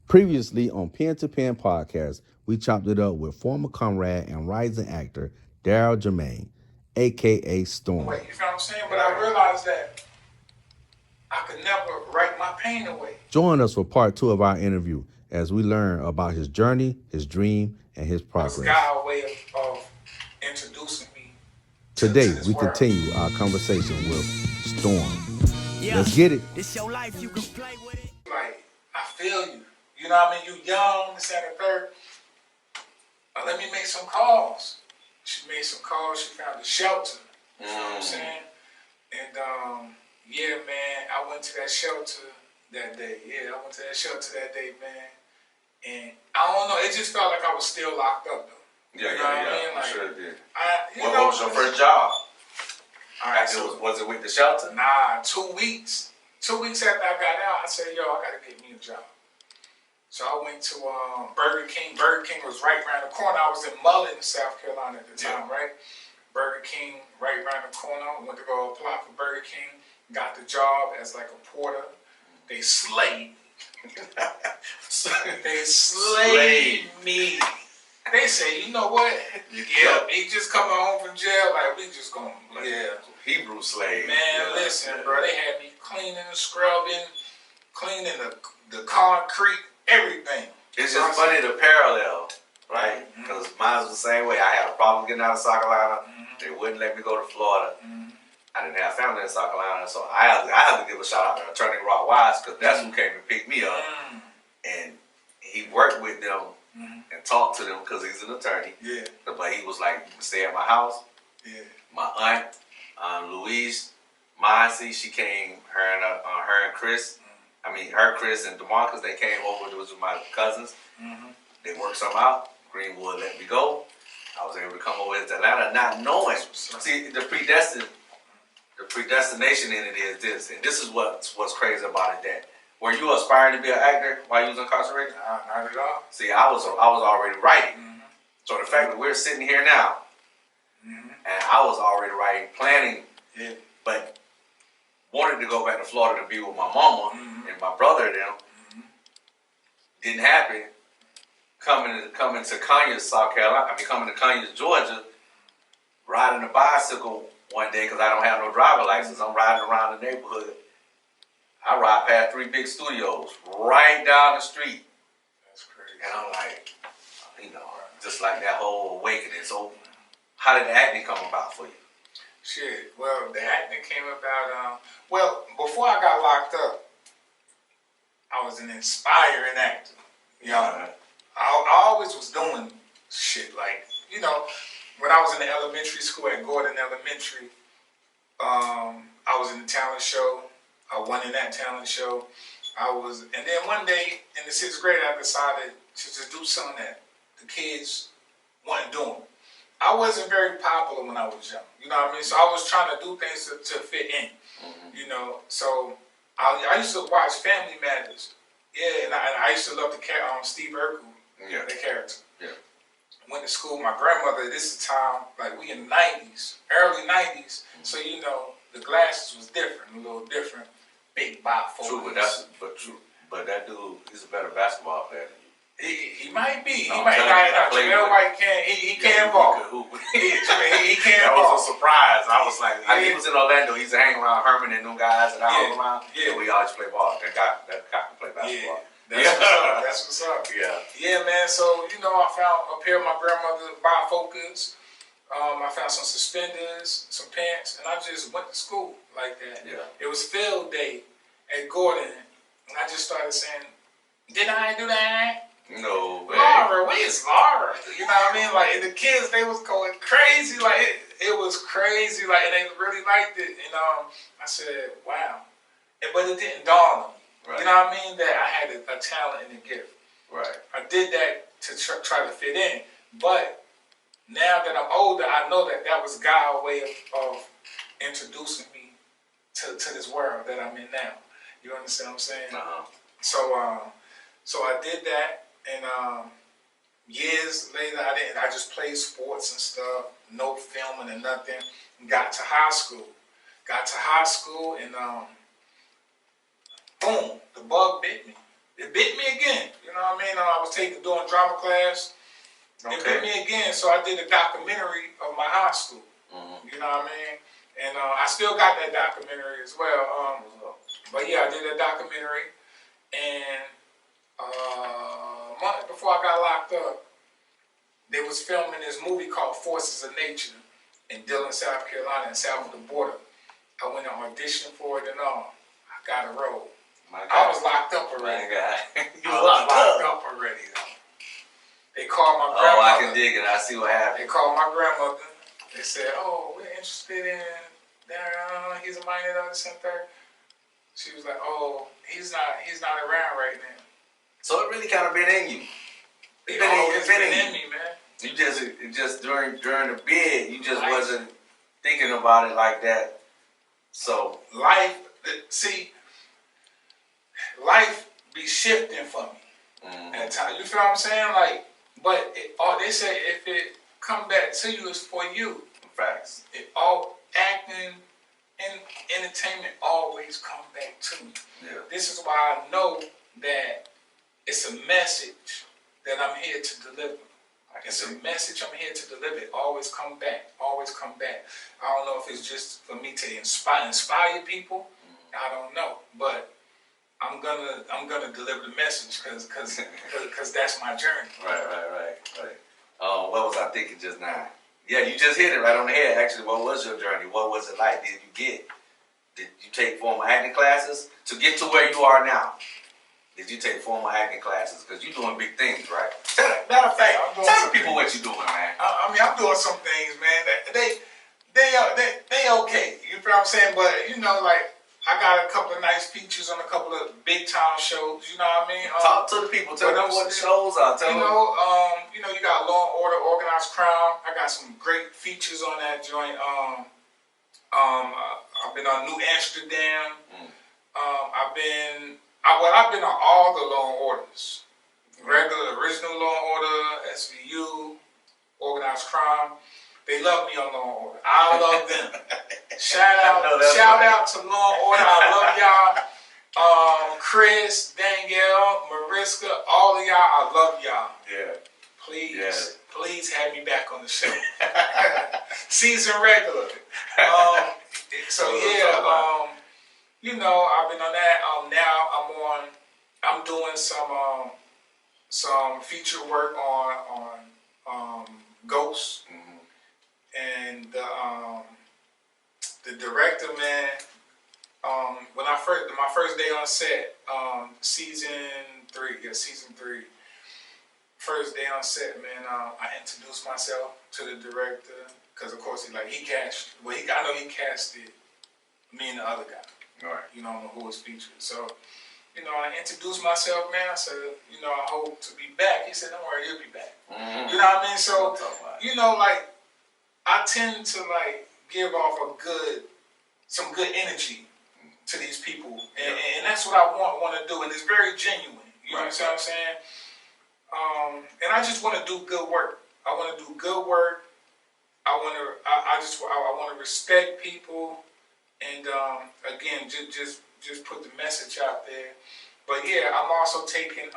Previously on Pen to Pen Podcast, we chopped it up with former comrade and rising actor Daryl Jermaine, aka Storm. You know what I'm saying? But I realized that I could never write my pain away. Join us for part 2 of our interview as we learn about his journey, his dream, and his progress. It was God's way of introducing me. Today, to we world. continue our conversation with Storm. Let's get it. This your life, you can play with it. Like, I feel you. You know what I mean? You young, this and the third. Let me make some calls. She made some calls. She found a shelter. You know what I'm saying? And, yeah, man, I went to that shelter that day. Yeah, I went to that shelter that day, man. And I don't know, it just felt like I was still locked up, though. Yeah, you know what I mean? I'm Like, sure it did. what was your first job? All right, so Was it with the shelter? Nah, 2 weeks. 2 weeks after I got out, I said, yo, I got to get me a job. So I went to Burger King. Burger King was right around the corner. I was in Mullen, South Carolina at the time, right? Burger King right around the corner. Went to go apply for Burger King. Got the job as like a porter. They slayed. They slayed me. They say, you know what? Yeah, he just coming home from jail. Like, we just going to Hebrew slave. Man, listen, bro. They had me cleaning, scrubbing, cleaning the concrete, everything. It's just funny the parallel, right? Because mine was the same way. I had a problem getting out of South Carolina. They wouldn't let me go to Florida. I didn't have family in South Carolina, so I had to give a shout out to Attorney Rod Wise because that's who came and picked me up. And he worked with them and talked to them because he's an attorney. Yeah. But he was like, you can stay at my house. Yeah. My aunt, Louise Mossy, she came, her and Chris. I mean, Chris, and DeMarcus, they came over. Those were my cousins. They worked something out. Greenwood let me go. I was able to come over to Atlanta not knowing. See, the predestination in it is this. And this is what's crazy about it, that were you aspiring to be an actor while you was incarcerated? Not at all. See, I was already writing. So the fact that we're sitting here now, and I was already writing, planning, but wanted to go back to Florida to be with my mama and my brother and them. Didn't happen. Coming to Conyers, South Carolina. Coming to Conyers, Georgia, riding a bicycle one day because I don't have no driver license. I'm riding around the neighborhood. I ride past 3 big studios right down the street. That's crazy. And I'm like, just like that whole awakening. So how did the acting come about for you? Shit, well, the acting came about, before I got locked up, I was an inspiring actor. You know, I always was doing shit like, when I was in the elementary school at Gordon Elementary, I was in the talent show. I won in that talent show. And then one day in the 6th grade, I decided to just do something that the kids weren't doing. I wasn't very popular when I was young, you know what I mean? So I was trying to do things to fit in, So I used to watch Family Matters. Yeah, and I used to love the Steve Urkel, the character. Yeah. Went to school. My grandmother, this is time, like we in the 90s, early 90s. So, the glasses was different, a little different. Big bifocal. True, but that dude, he's a better basketball player than you. He might be. No, he might not. Jamel White can. He can ball. He can That ball. was a surprise. I was like, he was in Orlando. He used to hang around Herman and them guys and I was around. Yeah. And we always play ball. That guy can play basketball. That's what's up. Yeah, man. So I found a pair of my grandmother's bifocals. I found some suspenders, some pants, and I just went to school like that. Yeah. It was field day at Gordon, and I just started saying, "Did I do that?" No way. Laura, where's Laura? You know what I mean? Like, and the kids, they was going crazy. Like, it was crazy. Like, and they really liked it. And I said, wow. But it didn't dawn on me. Right. You know what I mean? That I had a talent and a gift. Right. I did that to try to fit in. But now that I'm older, I know that was God's way of introducing me to this world that I'm in now. You understand what I'm saying? So I did that. And years later, I just played sports and stuff, no filming and nothing. Got to high school, and boom, the bug bit me. It bit me again. You know know what I mean? I was doing drama class. They put me again, so I did a documentary of my high school. You know what I mean? And I still got that documentary as well. But yeah, I did a documentary, and a month before I got locked up, they was filming this movie called Forces of Nature in Dillon, South Carolina, south of the border. I went and auditioned for it and all. I got a role. I was locked up already. You I was was locked up already though. They called my grandmother. Oh, I can dig it. I see what happened. They called my grandmother. They said, "Oh, we're interested in he's a minor of the center." She was like, "Oh, he's not around right now." So it really kind of been in you. It's been in me, man. You just during the bid, you just wasn't thinking about it like that. So life be shifting for me at times. You feel what I'm saying? Like, but they say if it come back to you, it's for you. Facts. Acting and entertainment always come back to me. Yeah. This is why I know that it's a message that I'm here to deliver. It's a message I'm here to deliver. It always come back. Always come back. I don't know if it's just for me to inspire people. I don't know, but I'm gonna deliver the message because that's my journey. Right. What was I thinking just now? Yeah, you just hit it right on the head. Actually, what was your journey? What was it like? Did you take formal acting classes to get to where you are now? Did you take formal acting classes? Because you're doing big things, right? Matter of fact, tell the people what you're doing, man. I mean, I'm doing some things, man. They okay. You know what I'm saying? But you know, like I got a couple of nice features on a couple of big time shows. You know what I mean? Talk to the people. Tell them what the shows are. Tell them. You got Law and Order, Organized Crime. I got some great features on that joint. I've been on New Amsterdam. I've been on all the Law and Orders. Regular, original Law and Order, SVU, Organized Crime. They love me on Law and Order. I love them. Shout out to Law and Order. I love y'all. Chris, Danielle, Mariska, all of y'all. I love y'all. Yeah. Please have me back on the show. Season regular. I've been on that. Now I'm doing some feature work on Ghost, and the director, man. When my first day on set, season three. First day on set, man. I introduced myself to the director because, of course, I know he casted me and the other guy. Right. You know who was featured. So, I introduced myself, man. I said, I hope to be back. He said, don't worry, you'll be back. You know what I mean? So, I tend to give off some good energy to these people, and that's what I want to do, and it's very genuine. You know what I'm saying? And I just want to do good work. I want to do good work. I want to respect people, and again, just put the message out there. But yeah, I'm also taking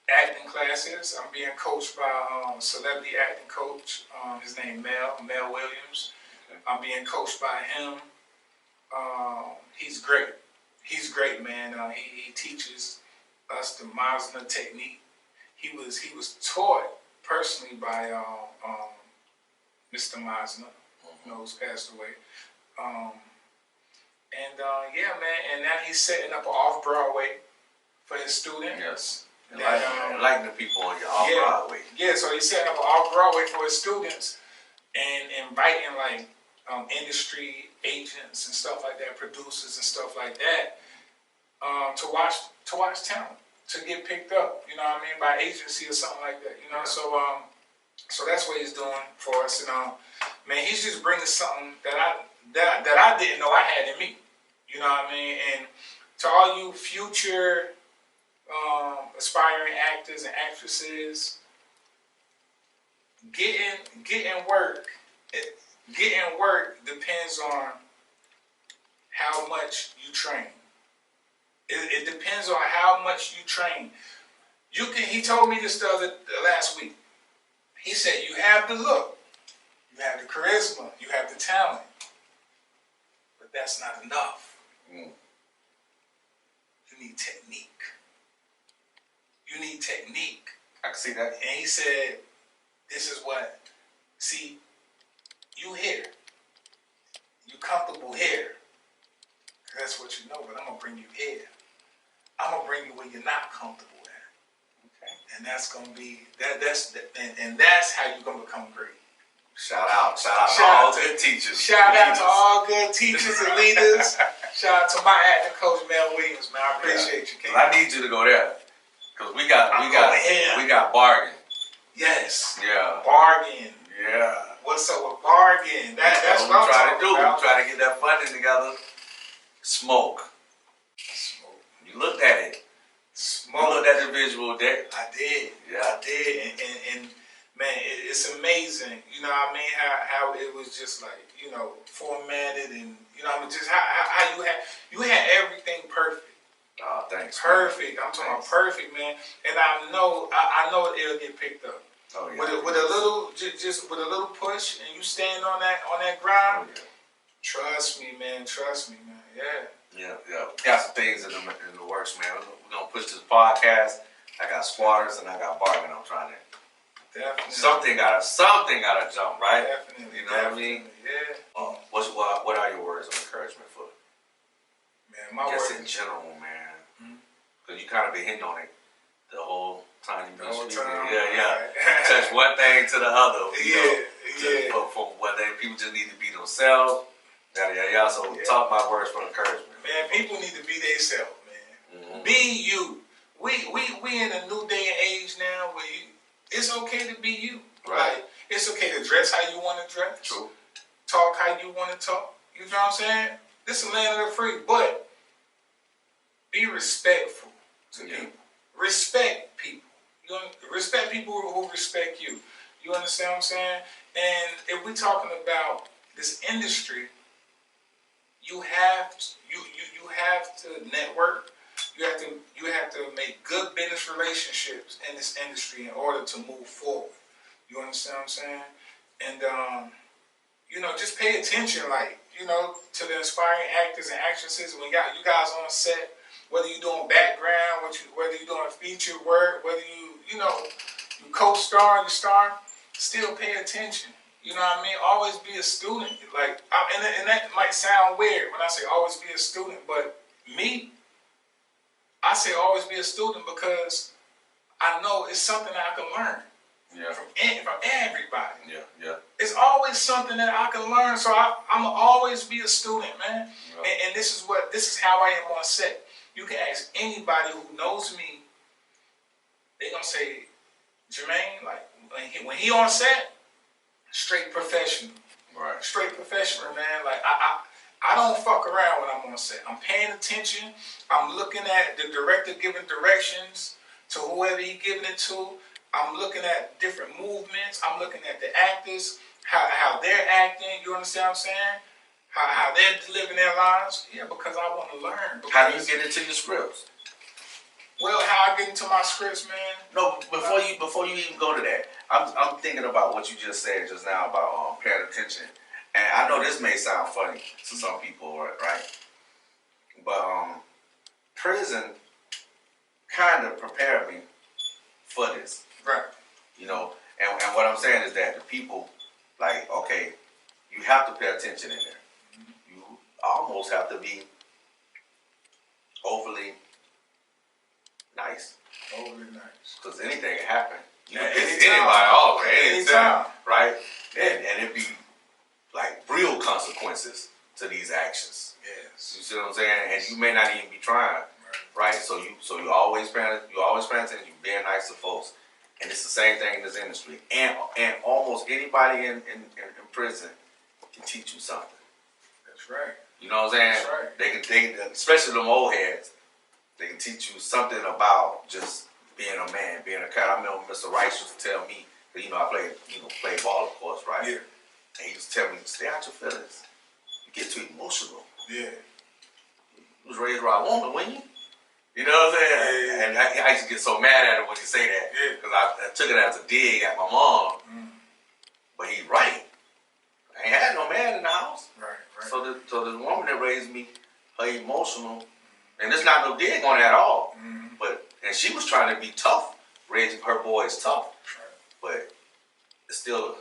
acting classes. I'm being coached by a celebrity acting coach. His name Mel Williams. Okay. I'm being coached by him. He's great. He's great, man. He teaches us the Meisner technique. He was taught personally by Mr. Meisner, who's passed away. And now he's setting up an off-Broadway for his students. Yes. Enlightening the people on your off-Broadway. Yeah, so he's setting up an off-Broadway for his students and inviting industry agents and stuff like that, producers and stuff like that, to watch talent, to get picked up, by agency or something like that, Yeah. So that's what he's doing for us, man, he's just bringing something that I didn't know I had in me, you know what I mean? And to all you future aspiring actors and actresses, getting work depends on how much you train. It depends on how much you train. He told me this last week. He said, you have the look, you have the charisma, you have the talent, but that's not enough. Mm. You need technique. You need technique. I can see that. And he said, this is what, see, you here. You comfortable here. That's what you know, but I'm going to bring you here. I'm going to bring you where you're not comfortable at. Okay. And that's going to be, that's how you're going to become great. Shout out to all good teachers. Shout out to all good teachers and leaders. Shout out to my acting coach, Mel Williams, man. I appreciate you, King. I need you to go there. Because we got bargain. Yes. Yeah. Bargain. Yeah. What's up with bargain? That's what I'm trying to do. We try to get that funding together. Smoke. You looked at it. Smoke. You looked at the visual deck. I did. Yeah. I did. And man, it's amazing. You know what I mean? How it was just like, you know, formatted and, you know, I mean, just how you had everything perfect. Oh, thanks. Perfect. I'm talking about perfect, man. And I know it'll get picked up. Oh, yeah. With a little, just with a little push, and you stand on that ground. Oh, yeah. Trust me, man. Yeah. Yeah. Got some things in the works, man. We're gonna push this podcast. I got squatters and I got bargain. I'm trying to. Definitely. Something gotta jump, right? Definitely. You know what I mean? Yeah. What are your words of encouragement for? Man, my Just word. in general, man. Because you kind of been hitting on it the whole time you've been speaking. Yeah. Touch one thing to the other. You know, from what people just need to be themselves. Yeah. So talk about words for encouragement. Man, people need to be themselves, man. Mm-hmm. Be you. We in a new day and age now where it's okay to be you. Right. Like, it's okay to dress how you want to dress. True. Talk how you want to talk. You know what I'm saying? This is the land of the free, but be respectful to people. Respect people. Respect people who respect you. You understand what I'm saying? And if we're talking about this industry, you have to network. You have to make good business relationships in this industry in order to move forward. You understand what I'm saying? And you know, just pay attention, like, you know, to the inspiring actors and actresses. When you guys on set, whether you're doing background, whether you're doing featured work, whether you co-star, you star, still pay attention. You know what I mean? Always be a student. Like, and that might sound weird when I say always be a student, but me, I say always be a student because I know it's something that I can learn. Yeah. From everybody. Yeah. It's always something that I can learn. So I'm gonna always be a student, man. Yeah. And this is how I am on set. You can ask anybody who knows me. They gonna say, Jermaine, like when he on set, straight professional. Right. Straight professional, man. Like I don't fuck around when I'm on set. I'm paying attention. I'm looking at the director giving directions to whoever he giving it to. I'm looking at different movements. I'm looking at the actors, how they're acting. You understand what I'm saying? How they're delivering their lines. Yeah, because I want to learn. How do you get into your scripts? Well, how I get into my scripts, man. No, before you even go to that, I'm thinking about what you just said just now about paying attention. And I know this may sound funny to some people, right? But prison kind of prepared me for this. Right. You know, and what I'm saying is that the people, like, okay, you have to pay attention in there. You almost have to be overly nice. Overly nice. Because anything can happen. You know, Anytime. it's anybody, all Anytime. right? And it be like real consequences to these actions. Yes. You see what I'm saying? And you may not even be trying, right? So you always paying attention. You being nice to folks, and it's the same thing in this industry. And almost anybody in prison can teach you something. That's right. You know what I'm saying? That's right. They can, especially them old heads. They can teach you something about just being a man, being a cat. I remember Mr. Rice used to tell me, that, you know, I played ball, of course, right? Yeah. And he used to tell me, stay out your feelings. You get too emotional. Yeah. You was raised by a woman, weren't you? You know what I'm saying? Yeah. And I used to get so mad at him when he say that. Yeah. Because I took it as a dig at my mom. But he's right. I ain't had no man in the house. Right. So the woman that raised me, her emotional, and it's not no dig on it at all. And she was trying to be tough, raising her boys tough. But it's still.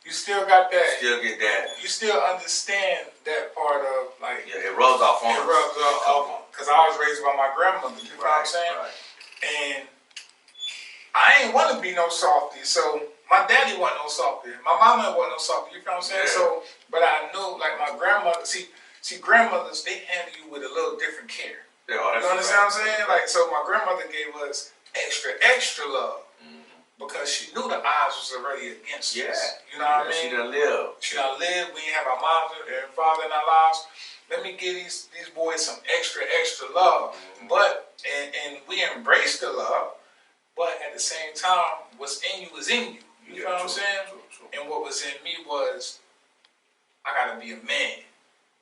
You still got that. Still get that. You still understand that part of like. Yeah, it rubs off on us. It rubs off because I was raised by my grandmother. You know what I'm saying? Right. And I ain't want to be no softy, so my daddy wasn't no softy. My mama wasn't no softy. You know what I'm saying? Yeah. So, but I knew like my grandmother. See, grandmothers, they handle you with a little different care. Yeah, You understand what I'm saying? Like, so my grandmother gave us extra love because she knew the odds was already against us. You know what I mean? She done lived. She done lived. We didn't have our mom and father in our lives. Let me give these boys some extra love. But and we embrace the love, but at the same time, what's in you is in you. You know what I'm saying? True. And what was in me was, I gotta be a man.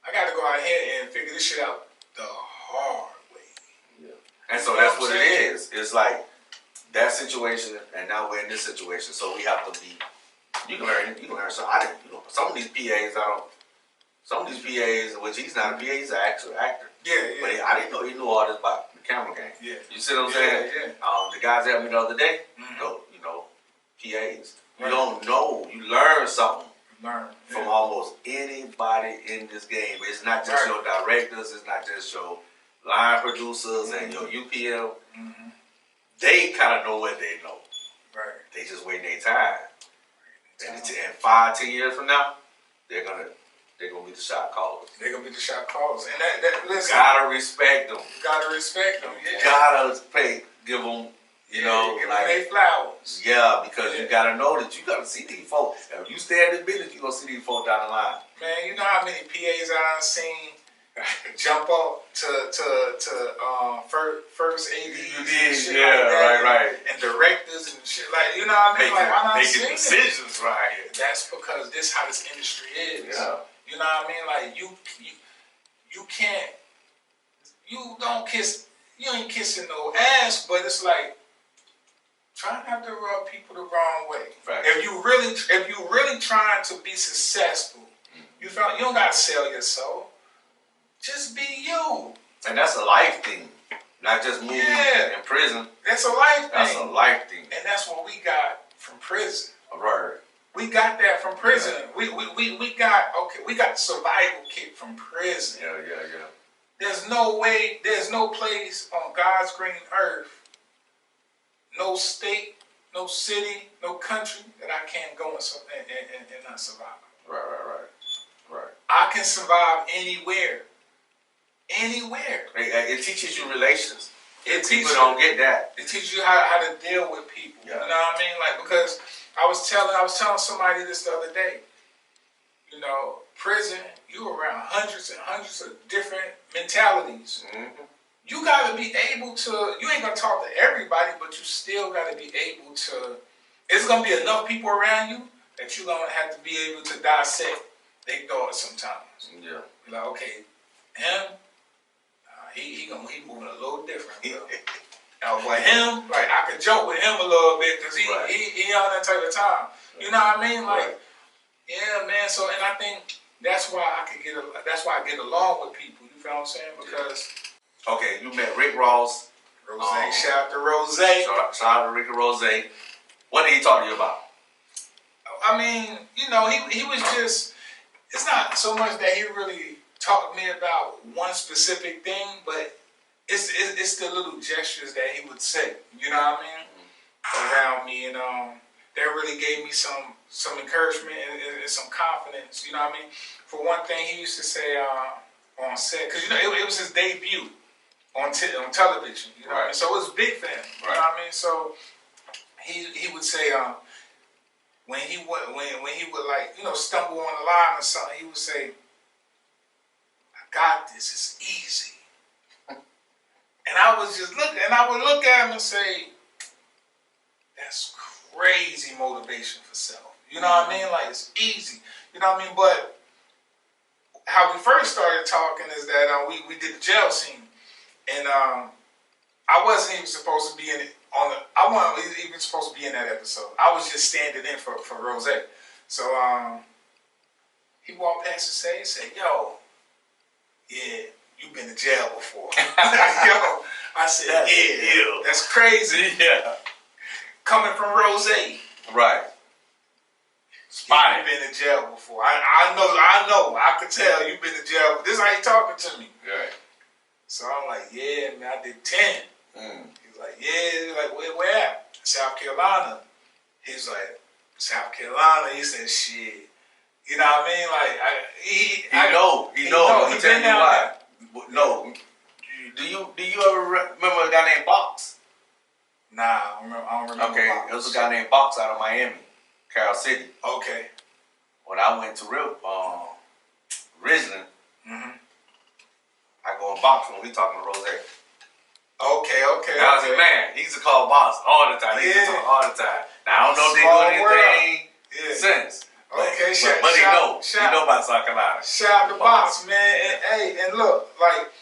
I gotta go out here and figure this shit out the hard way. And so that's what it is. It's like that situation, and now we're in this situation. So we have to be. You can learn something. I didn't. Some of these PAs, Some of these PAs, which he's not a PA, he's an actor. Yeah. But I didn't know he knew all this about the camera game. Yeah. You see what I'm saying? Yeah. The guys at me the other day, PAs. You don't know. You learn something. From almost anybody in this game. It's not just your directors. It's not just your line producers and your UPM. They kind of know what they know. Right. They just waiting their time. And 5-10 years from now, they're gonna be the shot callers. They're gonna be the shot callers, and that listen. Gotta respect them. Gotta respect them. Yeah. Gotta give them. Give them their flowers. Yeah, because you gotta know that you gotta see these folks. If you stay in this business, you gonna see these folks down the line. Man, you know how many PAs I've seen jump up to first AD. You did, right. And directors and shit, like, you know what I mean? Making decisions right here. That's because this how this industry is. Yeah. You know what I mean? Like you can't, you ain't kissing no ass, but it's like, try not to rub people the wrong way. Right. If you really trying to be successful, you don't gotta sell your soul. Just be you. And that's a life thing, not just moving in prison. That's a life thing. That's a life thing. And that's what we got from prison. Right. We got that from prison. Yeah. We got the survival kit from prison. Yeah. There's no way, there's no place on God's green earth, no state, no city, no country that I can't go and not survive. Right. I can survive anywhere. It teaches you relations. People don't get that. It teaches you how to deal with people. Yeah. You know what I mean? Like, because I was telling somebody this the other day. You know, prison, you around hundreds and hundreds of different mentalities. You gotta be able to. You ain't gonna talk to everybody, but you still gotta be able to. It's gonna be enough people around you that you're gonna have to be able to dissect their thoughts sometimes. Yeah. You're like, okay, him. He moving a little different. But him, like, I could joke with him a little bit because he on that type of time. You know what I mean? Like, yeah, man. So, and I think that's why I get along with people. You feel what I'm saying? Because okay, you met Rick Ross. Rose, shout out to Rose. Shout out to Rick and Rose. What did he talk to you about? I mean, you know, he was just. It's not so much that he really talked to me about one specific thing, but it's the little gestures that he would say, you know what I mean, around me, and that really gave me some encouragement and some confidence, you know what I mean. For one thing, he used to say on set, because you know it was his debut on television, you know what I mean, so it was big for him, you know what I mean. So he would say when he would like, you know, stumble on a line or something, he would say, got this, it's easy. And I was just looking, and I would look at him and say, that's crazy motivation for self. You know what I mean? Like, it's easy. You know what I mean? But how we first started talking is that we did the jail scene. And I wasn't even supposed to be in it I wasn't even supposed to be in that episode. I was just standing in for Rose. So he walked past the stage and said, "Yo, yeah, you've been to jail before." Yo, I said, That's "Yeah, ill. that's crazy." Yeah. Coming from Rose. Right. You've been to jail before. I know. I could tell you've been to jail. This is how you talking to me. Right. So I'm like, yeah, man, I did 10. He's like, yeah. He's like, where at? South Carolina. He's like, South Carolina. He said, shit. You know what I mean? Like, he know. Let me tell you why. No. Do you ever remember a guy named Box? Nah, I don't remember. Okay, Box. it was a guy named Box out of Miami, Carol City. Okay. When I went to Ridgeland, I go in Box when we talking to Rose. Okay. I was like, man, he used to call Box all the time. He used to talk all the time. Now, I don't know if they doing anything since. Okay, but he know about South Carolina. Shout out to Box, man. And look, like,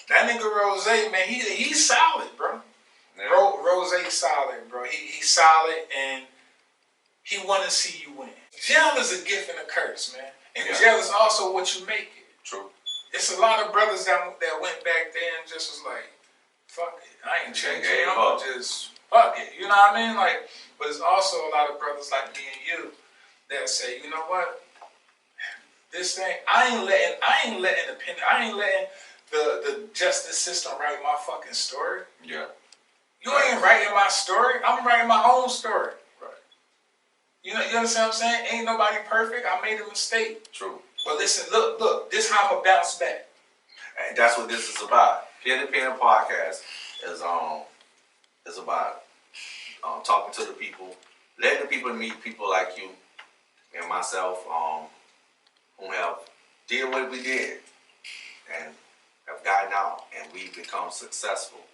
that nigga Rose, man, he's solid, bro. Yeah. Rose solid, bro. He's solid, and he want to see you win. Jail is a gift and a curse, man. And jail is also what you make it. True. It's a lot of brothers that went back there and just was like, fuck it. I ain't changing. I'm gonna just fuck it. You know what I mean? Like, but there's also a lot of brothers like me and you that say, you know what? This thing, I ain't letting the justice system write my fucking story. Yeah. You ain't writing my story. I'm writing my own story. Right. You understand what I'm saying? Ain't nobody perfect. I made a mistake. True. But listen, look. This is how I'm gonna bounce back. And that's what this is about. Pen to Pen podcast is about talking to the people, letting the people meet people like you and myself, who have did what we did and have gotten out, and we've become successful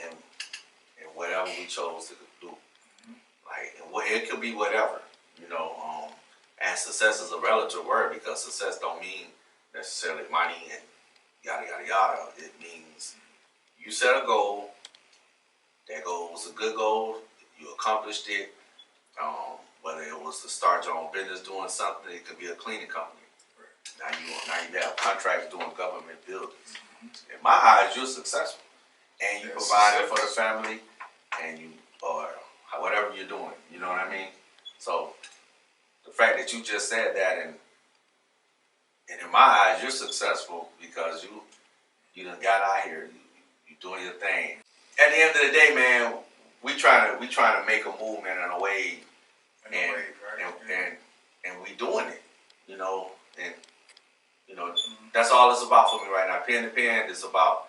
in whatever we chose to do. Like, it could be whatever, and success is a relative word, because success don't mean necessarily money and yada yada yada. It means you set a goal. That goal was a good goal. You accomplished it. Whether it was to start your own business doing something, it could be a cleaning company. Right. Now you have contracts doing government buildings. In my eyes, you're successful, and you provided for the family, and or whatever you're doing. You know what I mean? So the fact that you just said that, and in my eyes, you're successful because you done got out here. You doing your thing. At the end of the day, man, we trying to make a movement in a wave, and we doing it, that's all it's about for me right now. Pen to Pen is about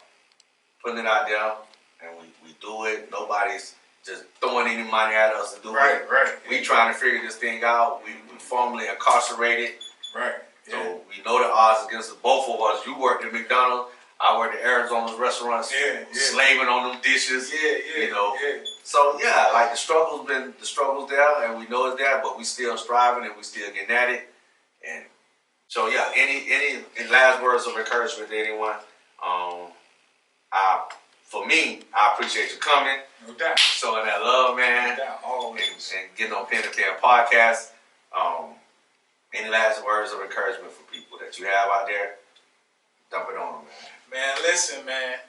putting it out there, and we do it. Nobody's just throwing any money at us to do it. Right. We trying to figure this thing out. We formally incarcerated. Right. So we know the odds against both of us. You worked at McDonald's. I worked at Arizona's restaurants, slaving on them dishes. So like the struggle's there, and we know it's there, but we still striving and we still getting at it. And so any last words of encouragement to anyone? For me, I appreciate you coming. No doubt. Showing that love, man. No doubt, always. And getting on Pen to Pen podcast. Any last words of encouragement for people that you have out there? Dump it on them, man. Man, listen, man.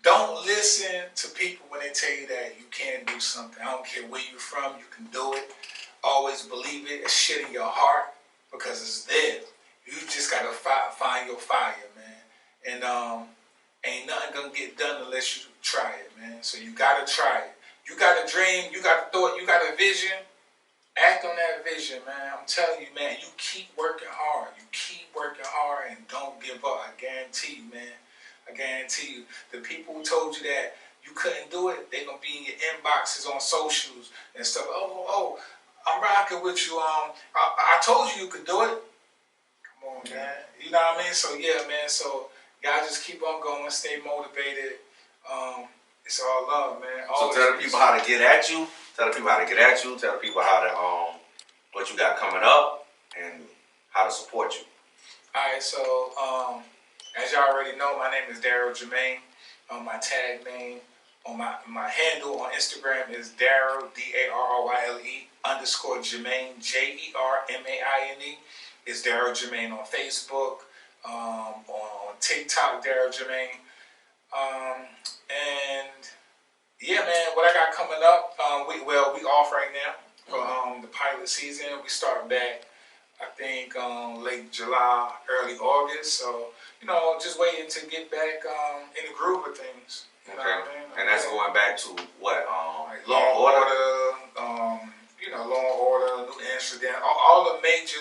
Don't listen to people when they tell you that you can't do something. I don't care where you're from, you can do it. Always believe it. It's shit in your heart because it's there. You just gotta find your fire, man. And ain't nothing gonna get done unless you try it, man. So you gotta try it. You got a dream, you got a thought, you got a vision. Act on that vision, man. I'm telling you, man, you keep working hard. You keep working hard and don't give up. I guarantee you, man. I guarantee you. The people who told you that you couldn't do it, they're going to be in your inboxes on socials and stuff. Oh, I'm rocking with you. I told you could do it. Come on, man. You know what I mean? So, yeah, man. So, y'all just keep on going. Stay motivated. It's all love, man. So tell the people how to get at you. Tell the people how to get at you. Tell the people how to what you got coming up and how to support you. All right, so As y'all already know, my name is Daryl Jermaine. My tag name on my handle on Instagram is Daryl DARRYLE _Jermaine JERMAINE. It's Daryl Jermaine on Facebook, on TikTok, Daryl Jermaine. And yeah, man, what I got coming up? We off right now for the pilot season. We start back, I think, late July, early August. So, just waiting to get back in the groove of things. You know what I mean? And that's going back to what? Like Law and Order, Law and Order, New Amsterdam, all the major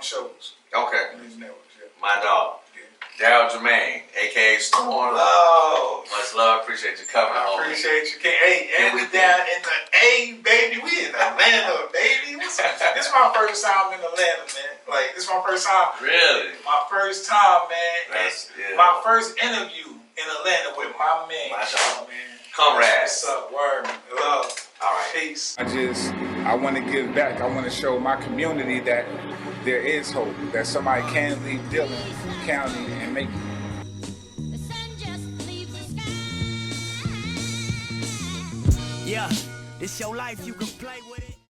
shows. Okay. On these networks, yeah. My dog. Daryl Jermaine, aka Storm. Love. Much love. Appreciate you coming home. Appreciate you. And we down in the A, baby. We in Atlanta, baby. This is my first time in Atlanta, man. Like, this is my first time. Really? My first time, man. Yeah. My first interview in Atlanta with my man. My dog. Man. Comrades. What's up? Word. Love. All right. Peace. I want to give back. I want to show my community that there is hope, that somebody can leave Dillon County and make The sun just leaves the sky. Yeah, this your life, you can play with it.